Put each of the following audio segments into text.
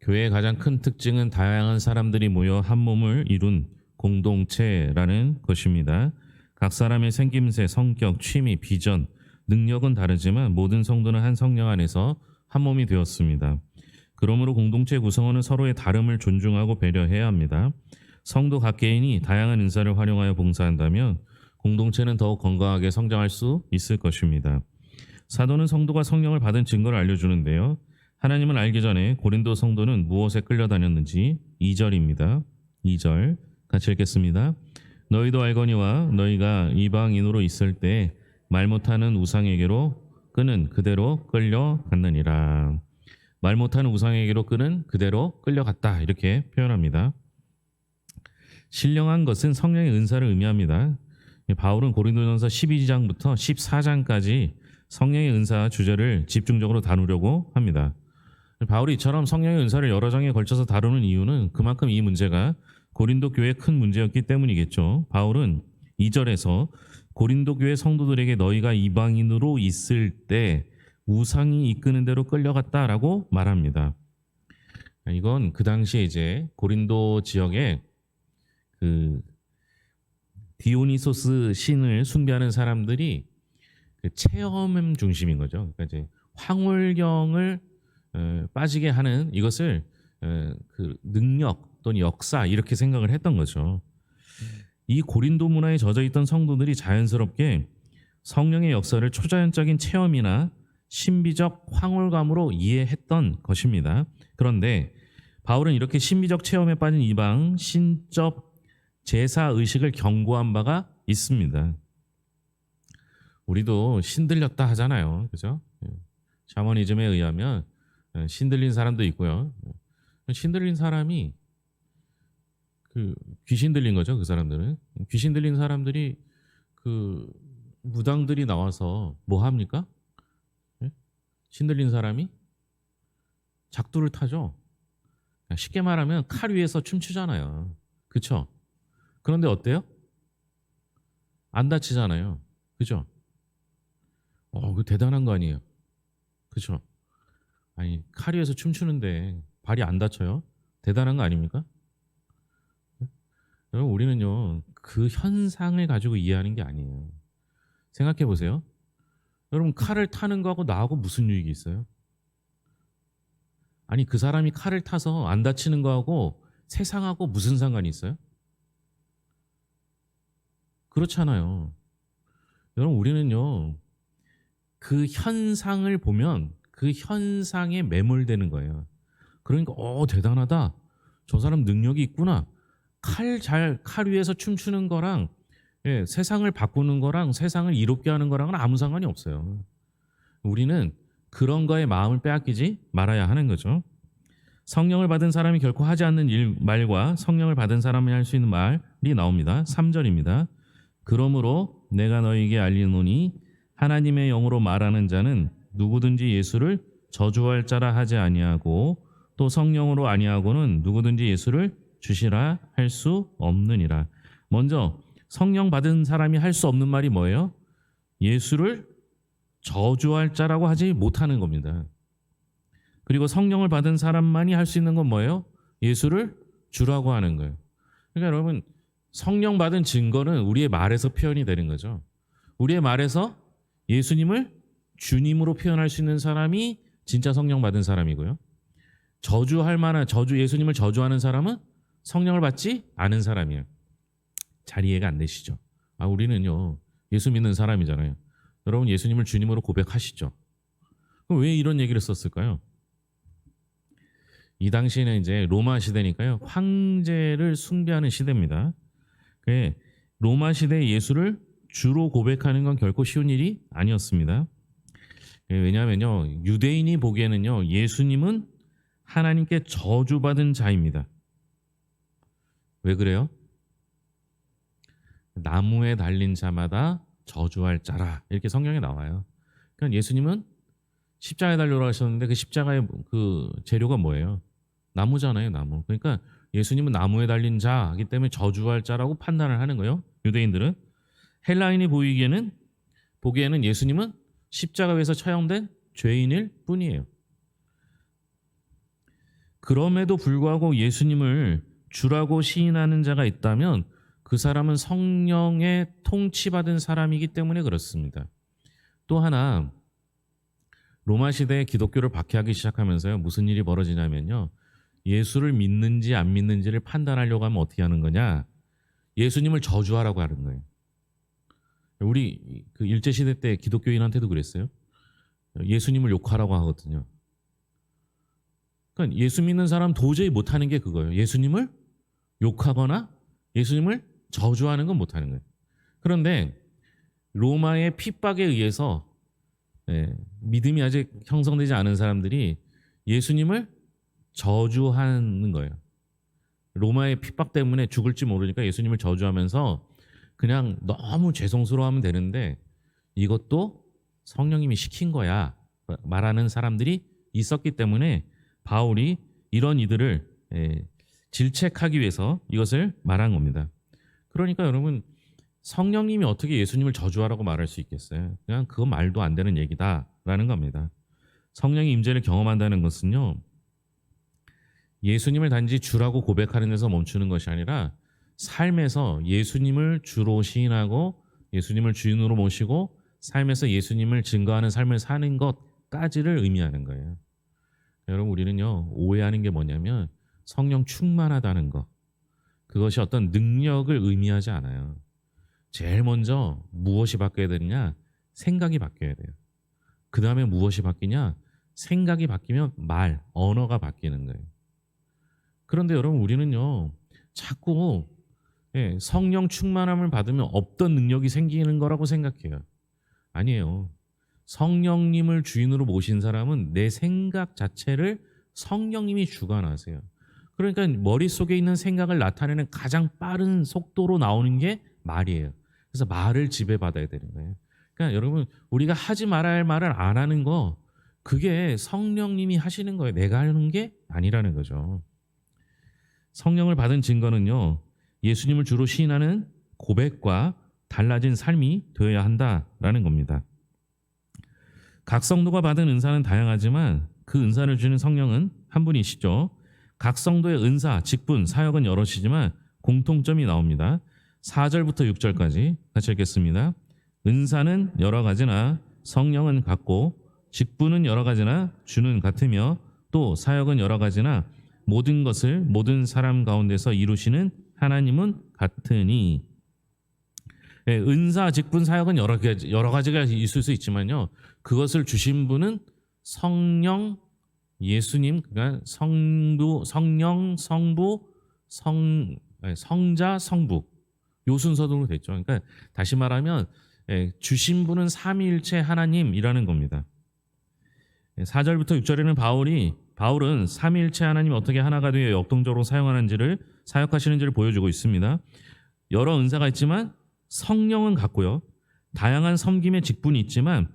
교회의 가장 큰 특징은 다양한 사람들이 모여 한 몸을 이룬 공동체라는 것입니다. 각 사람의 생김새, 성격, 취미, 비전, 능력은 다르지만 모든 성도는 한 성령 안에서 한 몸이 되었습니다. 그러므로 공동체 구성원은 서로의 다름을 존중하고 배려해야 합니다. 성도 각 개인이 다양한 은사를 활용하여 봉사한다면 공동체는 더욱 건강하게 성장할 수 있을 것입니다. 사도는 성도가 성령을 받은 증거를 알려주는데요. 하나님을 알기 전에 고린도 성도는 무엇에 끌려다녔는지 2절입니다. 2절 같이 읽겠습니다. 너희도 알거니와 너희가 이방인으로 있을 때 말 못하는 우상에게로 끄는 그대로 끌려갔느니라. 말 못하는 우상에게로 끄는 그대로 끌려갔다 이렇게 표현합니다. 신령한 것은 성령의 은사를 의미합니다. 바울은 고린도전서 12장부터 14장까지 성령의 은사 주제를 집중적으로 다루려고 합니다. 바울이 이처럼 성령의 은사를 여러 장에 걸쳐서 다루는 이유는 그만큼 이 문제가 고린도 교회의 큰 문제였기 때문이겠죠. 바울은 2절에서 고린도 교회 성도들에게 너희가 이방인으로 있을 때 우상이 이끄는 대로 끌려갔다라고 말합니다. 이건 그 당시에 이제 고린도 지역에 그 디오니소스 신을 숭배하는 사람들이 그 체험 중심인 거죠. 그러니까 이제 황홀경을 빠지게 하는 이것을 그 능력 또는 역사 이렇게 생각을 했던 거죠. 이 고린도 문화에 젖어 있던 성도들이 자연스럽게 성령의 역사를 초자연적인 체험이나 신비적 황홀감으로 이해했던 것입니다. 그런데 바울은 이렇게 신비적 체험에 빠진 이방 신적 제사 의식을 경고한 바가 있습니다. 우리도 신들렸다 하잖아요. 그죠? 샤머니즘에 의하면 신들린 사람도 있고요. 신들린 사람이 그 귀신 들린 거죠. 그 사람들은 귀신 들린 사람들이 그 무당들이 나와서 뭐 합니까? 신들린 사람이 작두를 타죠. 쉽게 말하면 칼 위에서 춤추잖아요. 그렇죠? 그런데 어때요? 안 다치잖아요. 그죠? 그 대단한 거 아니에요. 그죠? 아니 칼 위에서 춤추는데 발이 안 다쳐요? 대단한 거 아닙니까? 여러분 우리는요 그 현상을 가지고 이해하는 게 아니에요. 생각해 보세요. 여러분 칼을 타는 거하고 나하고 무슨 유익이 있어요? 아니 그 사람이 칼을 타서 안 다치는 거하고 세상하고 무슨 상관이 있어요? 그렇잖아요. 여러분 우리는요 그 현상을 보면 그 현상에 매몰되는 거예요. 그러니까 대단하다. 저 사람 능력이 있구나. 칼 위에서 춤추는 거랑 세상을 바꾸는 거랑 세상을 이롭게 하는 거랑은 아무 상관이 없어요. 우리는 그런 거에 마음을 빼앗기지 말아야 하는 거죠. 성령을 받은 사람이 결코 하지 않는 말과 성령을 받은 사람이 할 수 있는 말이 나옵니다. 3절입니다. 그러므로 내가 너희에게 알리노니 하나님의 영으로 말하는 자는 누구든지 예수를 저주할 자라 하지 아니하고 또 성령으로 아니하고는 누구든지 예수를 주시라 할 수 없느니라. 먼저 성령 받은 사람이 할 수 없는 말이 뭐예요? 예수를 저주할 자라고 하지 못하는 겁니다. 그리고 성령을 받은 사람만이 할 수 있는 건 뭐예요? 예수를 주라고 하는 거예요. 그러니까 여러분 성령 받은 증거는 우리의 말에서 표현이 되는 거죠. 우리의 말에서 예수님을 주님으로 표현할 수 있는 사람이 진짜 성령 받은 사람이고요. 예수님을 저주하는 사람은 성령을 받지 않은 사람이에요. 잘 이해가 안 되시죠? 우리는요 예수 믿는 사람이잖아요. 여러분 예수님을 주님으로 고백하시죠? 그럼 왜 이런 얘기를 썼을까요? 이 당시에는 이제 로마 시대니까요. 황제를 숭배하는 시대입니다. 로마 시대의 예수를 주로 고백하는 건 결코 쉬운 일이 아니었습니다. 왜냐하면요. 유대인이 보기에는요. 예수님은 하나님께 저주받은 자입니다. 왜 그래요? 나무에 달린 자마다 저주할 자라 이렇게 성경에 나와요. 그러니까 예수님은 십자가에 달려라 하셨는데 그 십자가의 그 재료가 뭐예요? 나무잖아요, 나무. 그러니까 예수님은 나무에 달린 자이기 때문에 저주할 자라고 판단을 하는 거예요. 유대인들은. 헬라인이 보기에는 예수님은 십자가 위에서 처형된 죄인일 뿐이에요. 그럼에도 불구하고 예수님을 주라고 시인하는 자가 있다면 그 사람은 성령에 통치받은 사람이기 때문에 그렇습니다. 또 하나, 로마 시대에 기독교를 박해하기 시작하면서요, 무슨 일이 벌어지냐면요, 예수를 믿는지 안 믿는지를 판단하려고 하면 어떻게 하는 거냐, 예수님을 저주하라고 하는 거예요. 우리 그 일제 시대 때 기독교인한테도 그랬어요. 예수님을 욕하라고 하거든요. 그러니까 예수 믿는 사람 도저히 못하는 게 그거예요. 예수님을 욕하거나 예수님을 저주하는 건 못하는 거예요. 그런데 로마의 핍박에 의해서 믿음이 아직 형성되지 않은 사람들이 예수님을 저주하는 거예요. 로마의 핍박 때문에 죽을지 모르니까 예수님을 저주하면서 그냥 너무 죄송스러워하면 되는데 이것도 성령님이 시킨 거야 말하는 사람들이 있었기 때문에 바울이 이런 이들을 질책하기 위해서 이것을 말한 겁니다. 그러니까 여러분, 성령님이 어떻게 예수님을 저주하라고 말할 수 있겠어요? 그냥 그건 말도 안 되는 얘기다라는 겁니다. 성령의 임재를 경험한다는 것은요, 예수님을 단지 주라고 고백하는 데서 멈추는 것이 아니라 삶에서 예수님을 주로 시인하고 예수님을 주인으로 모시고 삶에서 예수님을 증거하는 삶을 사는 것까지를 의미하는 거예요. 여러분, 우리는요, 오해하는 게 뭐냐면 성령 충만하다는 것, 그것이 어떤 능력을 의미하지 않아요. 제일 먼저 무엇이 바뀌어야 되느냐? 생각이 바뀌어야 돼요. 그 다음에 무엇이 바뀌냐? 생각이 바뀌면 언어가 바뀌는 거예요. 그런데 여러분, 우리는요, 자꾸 성령 충만함을 받으면 없던 능력이 생기는 거라고 생각해요. 아니에요. 성령님을 주인으로 모신 사람은 내 생각 자체를 성령님이 주관하세요. 그러니까 머릿속에 있는 생각을 나타내는 가장 빠른 속도로 나오는 게 말이에요. 그래서 말을 지배받아야 되는 거예요. 그러니까 여러분, 우리가 하지 말아야 할 말을 안 하는 거, 그게 성령님이 하시는 거예요. 내가 하는 게 아니라는 거죠. 성령을 받은 증거는요, 예수님을 주로 시인하는 고백과 달라진 삶이 되어야 한다라는 겁니다. 각 성도가 받은 은사는 다양하지만 그 은사를 주는 성령은 한 분이시죠. 각 성도의 은사, 직분, 사역은 여럿이지만 공통점이 나옵니다. 4절부터 6절까지 같이 읽겠습니다. 은사는 여러 가지나 성령은 같고 직분은 여러 가지나 주는 같으며 또 사역은 여러 가지나 모든 것을 모든 사람 가운데서 이루시는 하나님은 같으니. 은사, 직분, 사역은 여러 가지가 있을 수 있지만요, 그것을 주신 분은 성령, 예수님, 그러니까 성령, 성부, 성자, 성부, 요 순서대로 됐죠. 그러니까 다시 말하면 주신 분은 삼위일체 하나님이라는 겁니다. 4절부터 6절에는 바울은 삼위일체 하나님이 어떻게 하나가 되어 역동적으로 사역하시는지를 보여주고 있습니다. 여러 은사가 있지만 성령은 같고요. 다양한 섬김의 직분이 있지만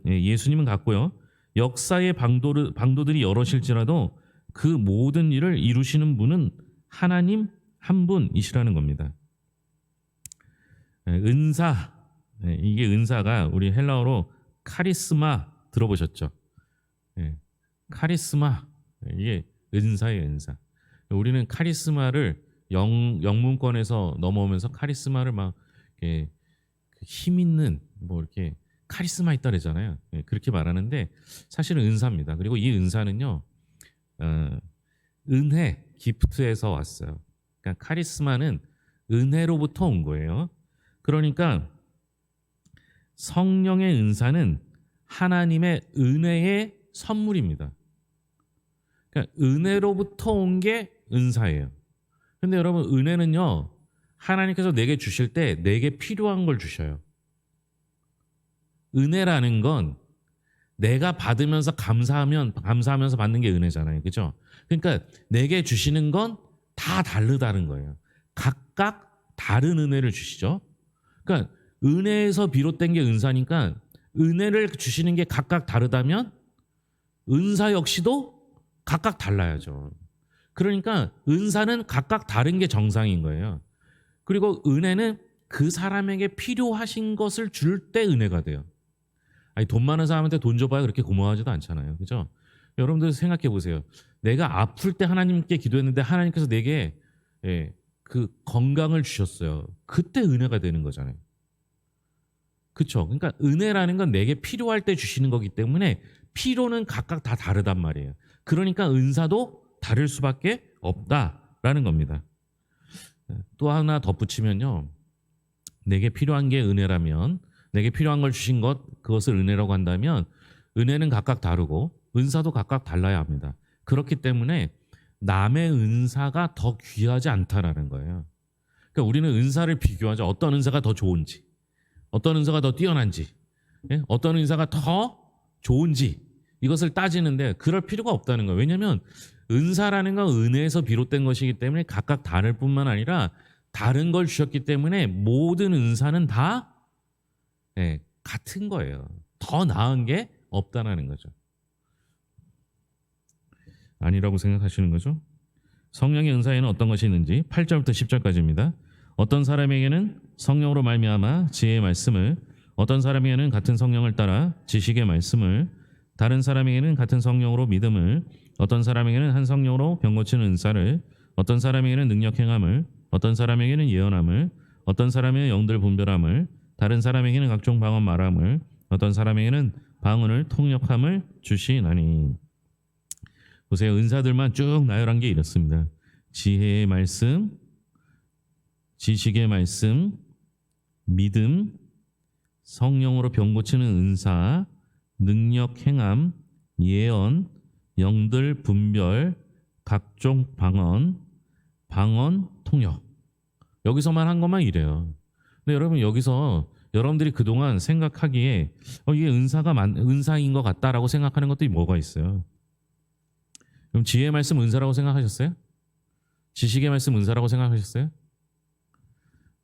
예수님은 같고요. 역사의 방도들이 여럿일지라도 그 모든 일을 이루시는 분은 하나님 한 분이시라는 겁니다. 은사, 이게 은사가 우리 헬라어로 카리스마 들어보셨죠? 카리스마, 이게 은사예요, 은사. 우리는 카리스마를 영문권에서 넘어오면서 카리스마를 막 이렇게 힘 있는 뭐 이렇게 카리스마 있다 그러잖아요. 그렇게 말하는데 사실은 은사입니다. 그리고 이 은사는요, 은혜, 기프트에서 왔어요. 그러니까 카리스마는 은혜로부터 온 거예요. 그러니까 성령의 은사는 하나님의 은혜의 선물입니다. 그러니까 은혜로부터 온 게 은사예요. 근데 여러분, 은혜는요, 하나님께서 내게 주실 때 내게 필요한 걸 주셔요. 은혜라는 건 내가 받으면서 감사하면서 받는 게 은혜잖아요. 그죠? 그러니까 내게 주시는 건 다 다르다는 거예요. 각각 다른 은혜를 주시죠. 그러니까 은혜에서 비롯된 게 은사니까 은혜를 주시는 게 각각 다르다면 은사 역시도 각각 달라야죠. 그러니까 은사는 각각 다른 게 정상인 거예요. 그리고 은혜는 그 사람에게 필요하신 것을 줄 때 은혜가 돼요. 아니, 돈 많은 사람한테 돈 줘봐야 그렇게 고마워하지도 않잖아요. 그죠? 여러분들 생각해 보세요. 내가 아플 때 하나님께 기도했는데 하나님께서 내게 그 건강을 주셨어요. 그때 은혜가 되는 거잖아요. 그렇죠? 그러니까 은혜라는 건 내게 필요할 때 주시는 거기 때문에 필요는 각각 다 다르단 말이에요. 그러니까 은사도 다를 수밖에 없다라는 겁니다. 또 하나 덧붙이면요. 내게 필요한 게 은혜라면, 내게 필요한 걸 주신 것, 그것을 은혜라고 한다면 은혜는 각각 다르고 은사도 각각 달라야 합니다. 그렇기 때문에 남의 은사가 더 귀하지 않다라는 거예요. 그러니까 우리는 은사를 비교하죠. 어떤 은사가 더 좋은지, 어떤 은사가 더 뛰어난지, 어떤 은사가 더 좋은지 이것을 따지는데 그럴 필요가 없다는 거예요. 왜냐하면 은사라는 건 은혜에서 비롯된 것이기 때문에 각각 다를 뿐만 아니라 다른 걸 주셨기 때문에 모든 은사는 다 같은 거예요. 더 나은 게 없다라는 거죠. 아니라고 생각하시는 거죠? 성령의 은사에는 어떤 것이 있는지 8절부터 10절까지입니다. 어떤 사람에게는 성령으로 말미암아 지혜의 말씀을, 어떤 사람에게는 같은 성령을 따라 지식의 말씀을, 다른 사람에게는 같은 성령으로 믿음을, 어떤 사람에게는 한 성령으로 병 고치는 은사를, 어떤 사람에게는 능력 행함을, 어떤 사람에게는 예언함을, 어떤 사람에게는 영들 분별함을, 다른 사람에게는 각종 방언 말함을, 어떤 사람에게는 방언을 통역함을 주시나니. 보세요. 은사들만 쭉 나열한 게 이렇습니다. 지혜의 말씀, 지식의 말씀, 믿음, 성령으로 병 고치는 은사, 능력 행함, 예언, 영들 분별, 각종 방언, 방언 통역. 여기서만 한 것만 이래요. 근데 여러분 여기서 여러분들이 그동안 생각하기에 이게 은사인 것 같다라고 생각하는 것들이 뭐가 있어요? 그럼 지혜의 말씀 은사라고 생각하셨어요? 지식의 말씀 은사라고 생각하셨어요?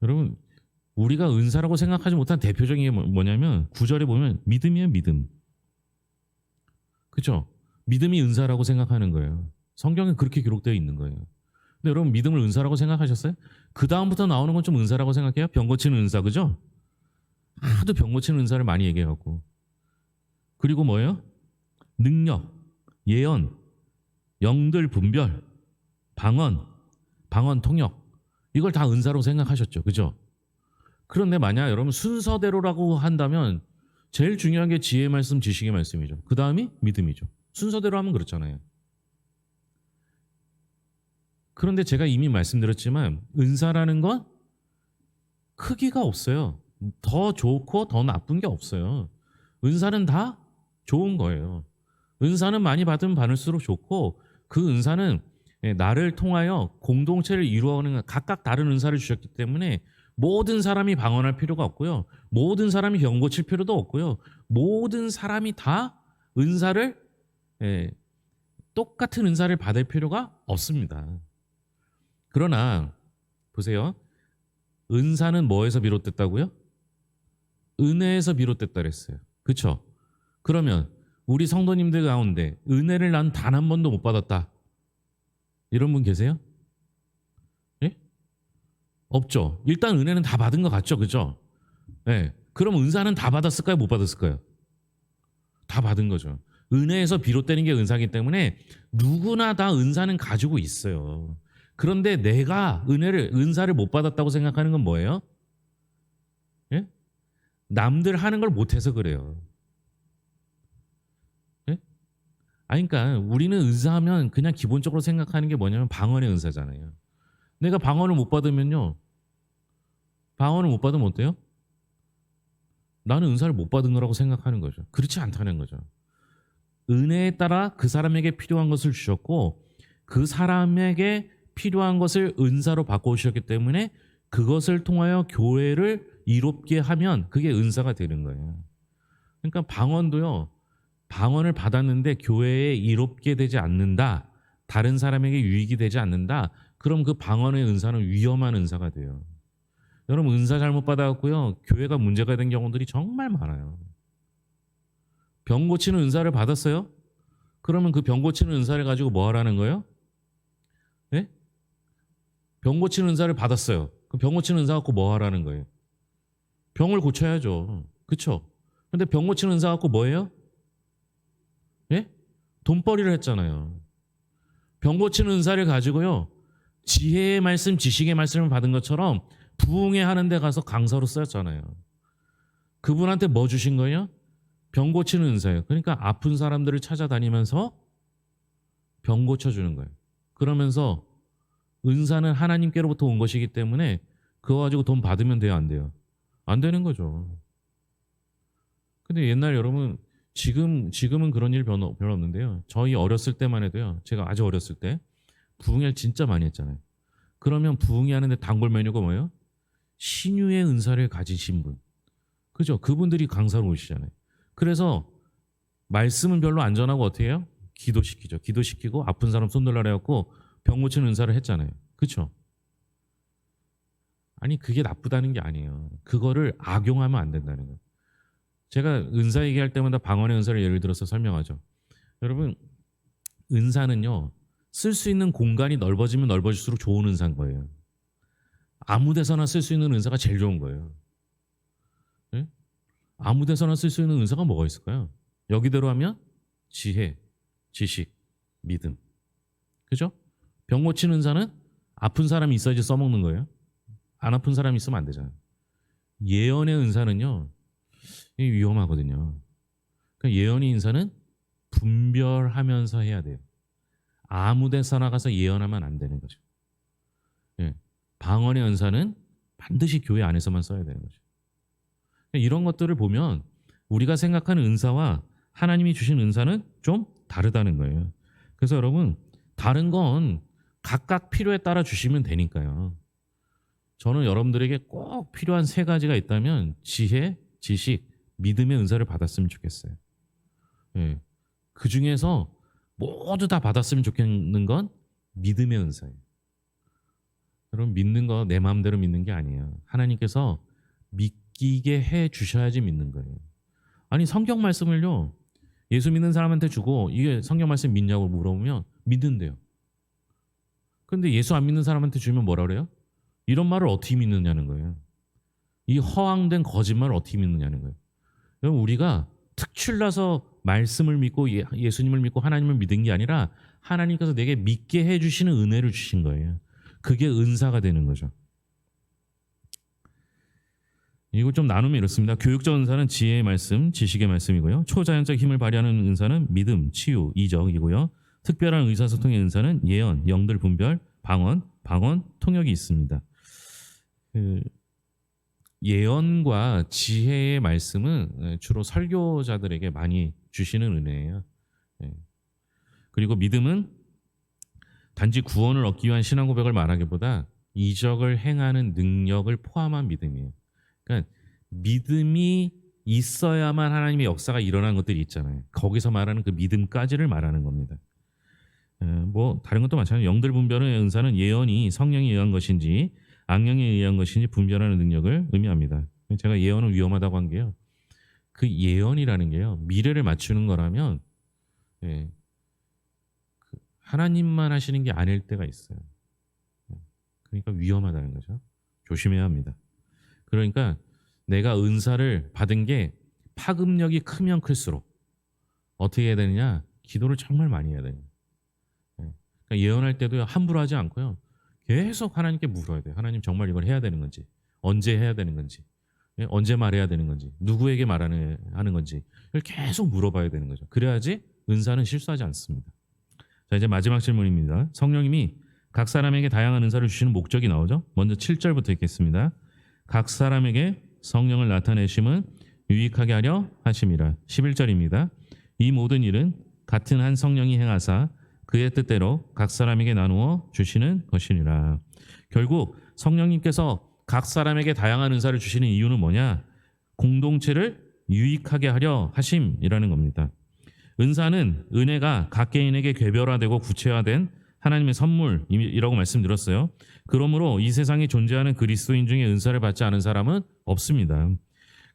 여러분 우리가 은사라고 생각하지 못한 대표적인 게 뭐냐면 9절에 보면 믿음이에요. 믿음. 그렇죠? 믿음이 은사라고 생각하는 거예요. 성경에 그렇게 기록되어 있는 거예요. 근데 여러분 믿음을 은사라고 생각하셨어요? 그 다음부터 나오는 건 좀 은사라고 생각해요? 병 고치는 은사, 그죠? 하도 병 고치는 은사를 많이 얘기해갖고. 그리고 뭐예요? 능력, 예언, 영들 분별, 방언 통역. 이걸 다 은사로 생각하셨죠. 그죠? 그런데 만약 여러분 순서대로라고 한다면 제일 중요한 게 지혜의 말씀, 지식의 말씀이죠. 그 다음이 믿음이죠. 순서대로 하면 그렇잖아요. 그런데 제가 이미 말씀드렸지만 은사라는 건 크기가 없어요. 더 좋고 더 나쁜 게 없어요. 은사는 다 좋은 거예요. 은사는 많이 받으면 받을수록 좋고 그 은사는 나를 통하여 공동체를 이루어가는 각각 다른 은사를 주셨기 때문에 모든 사람이 방언할 필요가 없고요. 모든 사람이 병 고칠 필요도 없고요. 모든 사람이 다 은사를 똑같은 은사를 받을 필요가 없습니다. 그러나 보세요. 은사는 뭐에서 비롯됐다고요? 은혜에서 비롯됐다 그랬어요. 그렇죠? 그러면 우리 성도님들 가운데 은혜를 난 단 한 번도 못 받았다. 이런 분 계세요? 예? 없죠. 일단 은혜는 다 받은 것 같죠. 그죠? 예. 그럼 은사는 다 받았을까요? 못 받았을까요? 다 받은 거죠. 은혜에서 비롯되는 게 은사이기 때문에 누구나 다 은사는 가지고 있어요. 그런데 내가 은사를 못 받았다고 생각하는 건 뭐예요? 예? 남들 하는 걸 못해서 그래요. 예? 아니, 그러니까 우리는 은사하면 그냥 기본적으로 생각하는 게 뭐냐면 방언의 은사잖아요. 내가 방언을 못 받으면요. 방언을 못 받으면 어때요? 나는 은사를 못 받은 거라고 생각하는 거죠. 그렇지 않다는 거죠. 은혜에 따라 그 사람에게 필요한 것을 주셨고 그 사람에게 필요한 것을 은사로 바꿔주셨기 때문에 그것을 통하여 교회를 이롭게 하면 그게 은사가 되는 거예요. 그러니까 방언도요. 방언을 받았는데 교회에 이롭게 되지 않는다. 다른 사람에게 유익이 되지 않는다. 그럼 그 방언의 은사는 위험한 은사가 돼요. 여러분 은사 잘못 받아갖고요. 교회가 문제가 된 경우들이 정말 많아요. 병 고치는 은사를 받았어요? 그러면 그 병 고치는 은사를 가지고 뭐 하라는 거예요? 네? 병 고치는 은사를 받았어요. 그 병 고치는 은사 갖고 뭐 하라는 거예요? 병을 고쳐야죠. 그렇죠? 근데 병 고치는 은사 갖고 뭐예요? 예? 돈벌이를 했잖아요. 병 고치는 은사를 가지고요. 지혜의 말씀, 지식의 말씀을 받은 것처럼 부흥회 하는 데 가서 강사로 쓰였잖아요. 그분한테 뭐 주신 거예요? 병 고치는 은사예요. 그러니까 아픈 사람들을 찾아다니면서 병 고쳐주는 거예요. 그러면서 은사는 하나님께로부터 온 것이기 때문에 그거 가지고 돈 받으면 돼요, 안 돼요? 안 되는 거죠. 근데 옛날 여러분 지금은 그런 일 별로 없는데요. 저희 어렸을 때만 해도요. 제가 아주 어렸을 때 부흥회를 진짜 많이 했잖아요. 그러면 부흥회 하는데 단골 메뉴가 뭐예요? 신유의 은사를 가지신 분. 그죠? 그분들이 강사로 오시잖아요. 그래서 말씀은 별로 안 전하고 어떻게 해요? 기도시키죠. 기도시키고 아픈 사람 손들라 해갖고 병 고치는 은사를 했잖아요. 그렇죠? 아니 그게 나쁘다는 게 아니에요. 그거를 악용하면 안 된다는 거예요. 제가 은사 얘기할 때마다 방언의 은사를 예를 들어서 설명하죠. 여러분 은사는요. 쓸 수 있는 공간이 넓어지면 넓어질수록 좋은 은사인 거예요. 아무 데서나 쓸 수 있는 은사가 제일 좋은 거예요. 네? 아무 데서나 쓸 수 있는 은사가 뭐가 있을까요? 여기대로 하면 지혜, 지식, 믿음. 그죠? 병 고치는 은사는 아픈 사람이 있어야지 써먹는 거예요. 안 아픈 사람이 있으면 안 되잖아요. 예언의 은사는요. 이게 위험하거든요. 그러니까 예언의 은사는 분별하면서 해야 돼요. 아무 데서나 가서 예언하면 안 되는 거죠. 예. 방언의 은사는 반드시 교회 안에서만 써야 되는 거죠. 그러니까 이런 것들을 보면 우리가 생각하는 은사와 하나님이 주신 은사는 좀 다르다는 거예요. 그래서 여러분 다른 건 각각 필요에 따라 주시면 되니까요. 저는 여러분들에게 꼭 필요한 세 가지가 있다면 지혜, 지식, 믿음의 은사를 받았으면 좋겠어요. 예. 그 중에서 모두 다 받았으면 좋겠는 건 믿음의 은사예요. 여러분 믿는 거 내 마음대로 믿는 게 아니에요. 하나님께서 믿기게 해 주셔야지 믿는 거예요. 아니 성경 말씀을요. 예수 믿는 사람한테 주고 이게 성경 말씀 믿냐고 물어보면 믿는데요. 근데 예수 안 믿는 사람한테 주면 뭐라 그래요? 이런 말을 어떻게 믿느냐는 거예요. 이 허황된 거짓말을 어떻게 믿느냐는 거예요. 여러분 우리가 특출나서 말씀을 믿고 예수님을 믿고 하나님을 믿은 게 아니라 하나님께서 내게 믿게 해주시는 은혜를 주신 거예요. 그게 은사가 되는 거죠. 이거 좀 나누면 이렇습니다. 교육적 은사는 지혜의 말씀, 지식의 말씀이고요. 초자연적 힘을 발휘하는 은사는 믿음, 치유, 이적이고요. 특별한 의사소통의 은사는 예언, 영들 분별, 방언, 통역이 있습니다. 예언과 지혜의 말씀은 주로 설교자들에게 많이 주시는 은혜예요. 그리고 믿음은 단지 구원을 얻기 위한 신앙 고백을 말하기보다 이적을 행하는 능력을 포함한 믿음이에요. 그러니까 믿음이 있어야만 하나님의 역사가 일어나는 것들이 있잖아요. 거기서 말하는 그 믿음까지를 말하는 겁니다. 뭐 다른 것도 마찬가지예요. 영들 분별의 은사는 예언이 성령에 의한 것인지 악령에 의한 것인지 분별하는 능력을 의미합니다. 제가 예언은 위험하다고 한 게요. 그 예언이라는 게요. 미래를 맞추는 거라면 하나님만 하시는 게 아닐 때가 있어요. 그러니까 위험하다는 거죠. 조심해야 합니다. 그러니까 내가 은사를 받은 게 파급력이 크면 클수록 어떻게 해야 되느냐? 기도를 정말 많이 해야 돼요. 그러니까 예언할 때도 함부로 하지 않고요. 계속 하나님께 물어야 돼요. 하나님 정말 이걸 해야 되는 건지, 언제 해야 되는 건지, 언제 말해야 되는 건지, 누구에게 말하는 하는 건지 이걸 계속 물어봐야 되는 거죠. 그래야지 은사는 실수하지 않습니다. 자, 이제 마지막 질문입니다. 성령님이 각 사람에게 다양한 은사를 주시는 목적이 나오죠. 먼저 7절부터 읽겠습니다. 각 사람에게 성령을 나타내심은 유익하게 하려 하심이라. 11절입니다. 이 모든 일은 같은 한 성령이 행하사 그의 뜻대로 각 사람에게 나누어 주시는 것이니라. 결국 성령님께서 각 사람에게 다양한 은사를 주시는 이유는 뭐냐? 공동체를 유익하게 하려 하심이라는 겁니다. 은사는 은혜가 각 개인에게 개별화되고 구체화된 하나님의 선물이라고 말씀드렸어요. 그러므로 이 세상에 존재하는 그리스도인 중에 은사를 받지 않은 사람은 없습니다.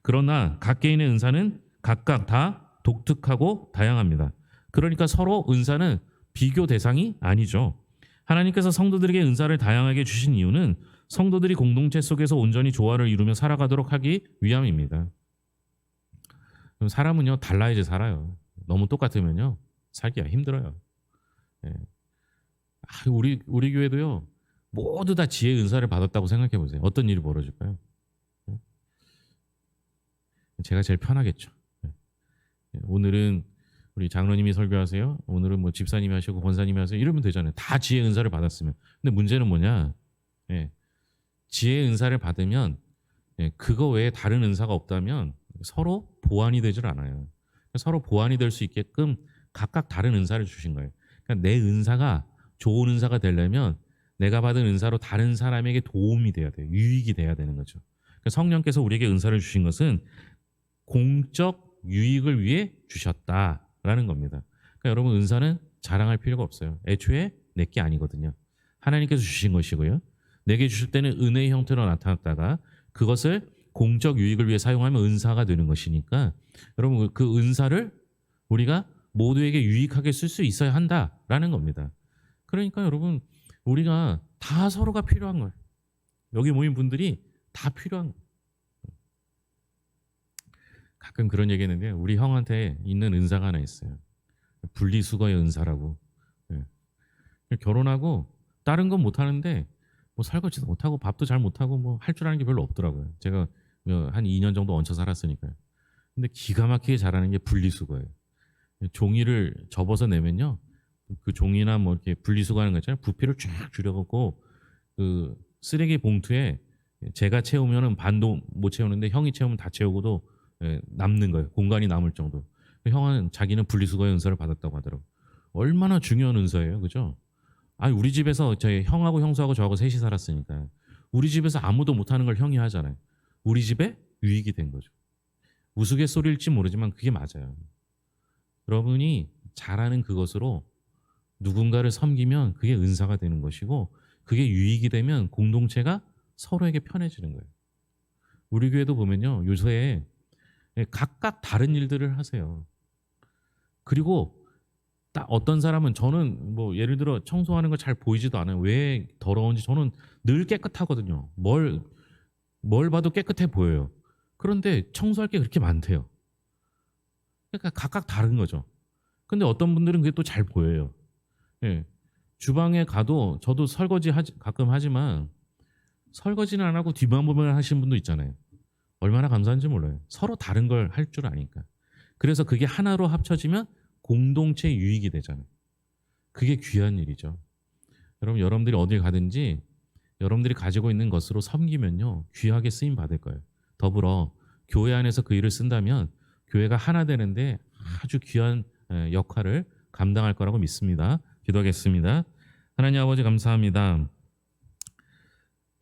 그러나 각 개인의 은사는 각각 다 독특하고 다양합니다. 그러니까 서로 은사는 비교 대상이 아니죠. 하나님께서 성도들에게 은사를 다양하게 주신 이유는 성도들이 공동체 속에서 온전히 조화를 이루며 살아가도록 하기 위함입니다. 사람은요 달라야지 살아요. 너무 똑같으면요 살기가 힘들어요. 우리 교회도요. 모두 다 지혜의 은사를 받았다고 생각해 보세요. 어떤 일이 벌어질까요? 제가 제일 편하겠죠. 오늘은 우리 장로님이 설교하세요. 오늘은 뭐 집사님이 하시고 권사님이 하세요. 이러면 되잖아요. 다 지혜의 은사를 받았으면. 근데 문제는 뭐냐? 예, 지혜의 은사를 받으면 그거 외에 다른 은사가 없다면 서로 보완이 되질 않아요. 서로 보완이 될 수 있게끔 각각 다른 은사를 주신 거예요. 그러니까 내 은사가 좋은 은사가 되려면 내가 받은 은사로 다른 사람에게 도움이 돼야 돼요. 유익이 돼야 되는 거죠. 그러니까 성령께서 우리에게 은사를 주신 것은 공적 유익을 위해 주셨다라는 겁니다. 그러니까 여러분 은사는 자랑할 필요가 없어요. 애초에 내게 아니거든요. 하나님께서 주신 것이고요. 내게 주실 때는 은혜의 형태로 나타났다가 그것을 공적 유익을 위해 사용하면 은사가 되는 것이니까 여러분 그 은사를 우리가 모두에게 유익하게 쓸 수 있어야 한다라는 겁니다. 그러니까 여러분 우리가 다 서로가 필요한 거예요. 여기 모인 분들이 다 필요한 거예요. 가끔 그런 얘기 했는데 우리 형한테 있는 은사가 하나 있어요. 분리수거의 은사라고. 결혼하고 다른 건 못하는데 뭐 설거지도 못하고 밥도 잘 못하고 뭐 할 줄 아는 게 별로 없더라고요. 제가 한 2년 정도 얹혀 살았으니까요. 근데 기가 막히게 잘하는 게 분리수거예요. 종이를 접어서 내면요. 그 종이나 뭐 이렇게 분리수거하는 거 있잖아요. 부피를 쫙 줄여갖고 그 쓰레기 봉투에 제가 채우면은 반도 못 채우는데 형이 채우면 다 채우고도 남는 거예요. 공간이 남을 정도. 형은 자기는 분리수거의 은사를 받았다고 하더라고요. 얼마나 중요한 은사예요. 그죠? 아니 우리 집에서 저희 형하고 형수하고 저하고 셋이 살았으니까 우리 집에서 아무도 못하는 걸 형이 하잖아요. 우리 집에 유익이 된 거죠. 우스갯소리일지 모르지만 그게 맞아요. 여러분이 잘하는 그것으로 누군가를 섬기면 그게 은사가 되는 것이고 그게 유익이 되면 공동체가 서로에게 편해지는 거예요. 우리 교회도 보면요. 요새 각각 다른 일들을 하세요. 그리고 딱 어떤 사람은 저는 뭐 예를 들어 청소하는 거 잘 보이지도 않아요. 왜 더러운지 저는 늘 깨끗하거든요. 뭘 봐도 깨끗해 보여요. 그런데 청소할 게 그렇게 많대요. 그러니까 각각 다른 거죠. 근데 어떤 분들은 그게 또 잘 보여요. 예. 주방에 가도 저도 설거지 가끔 하지만 설거지는 안 하고 뒤만 보면 하시는 분도 있잖아요. 얼마나 감사한지 몰라요. 서로 다른 걸 할 줄 아니까. 그래서 그게 하나로 합쳐지면 공동체 유익이 되잖아요. 그게 귀한 일이죠. 여러분들이 어딜 가든지 여러분들이 가지고 있는 것으로 섬기면요. 귀하게 쓰임 받을 거예요. 더불어 교회 안에서 그 일을 쓴다면 교회가 하나 되는데 아주 귀한 역할을 감당할 거라고 믿습니다. 기도하겠습니다. 하나님 아버지 감사합니다.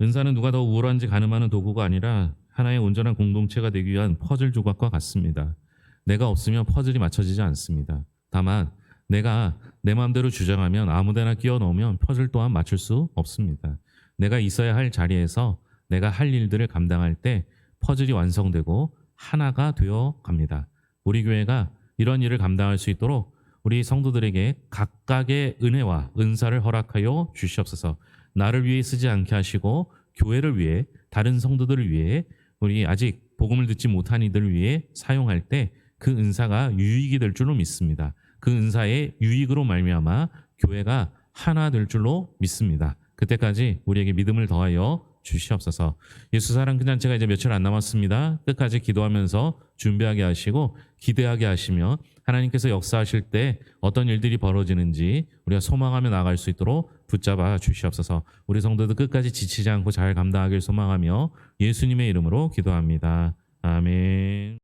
은사는 누가 더 우월한지 가늠하는 도구가 아니라 하나의 온전한 공동체가 되기 위한 퍼즐 조각과 같습니다. 내가 없으면 퍼즐이 맞춰지지 않습니다. 다만 내가 내 마음대로 주장하면 아무데나 끼워 넣으면 퍼즐 또한 맞출 수 없습니다. 내가 있어야 할 자리에서 내가 할 일들을 감당할 때 퍼즐이 완성되고 하나가 되어 갑니다. 우리 교회가 이런 일을 감당할 수 있도록 우리 성도들에게 각각의 은혜와 은사를 허락하여 주시옵소서. 나를 위해 쓰지 않게 하시고 교회를 위해 다른 성도들을 위해 우리 아직 복음을 듣지 못한 이들을 위해 사용할 때 그 은사가 유익이 될 줄로 믿습니다. 그 은사의 유익으로 말미암아 교회가 하나 될 줄로 믿습니다. 그때까지 우리에게 믿음을 더하여 주시옵소서. 예수 사랑 근잔치가 이제 며칠 안 남았습니다. 끝까지 기도하면서 준비하게 하시고 기대하게 하시며 하나님께서 역사하실 때 어떤 일들이 벌어지는지 우리가 소망하며 나아갈 수 있도록 붙잡아 주시옵소서. 우리 성도들 끝까지 지치지 않고 잘 감당하길 소망하며 예수님의 이름으로 기도합니다. 아멘.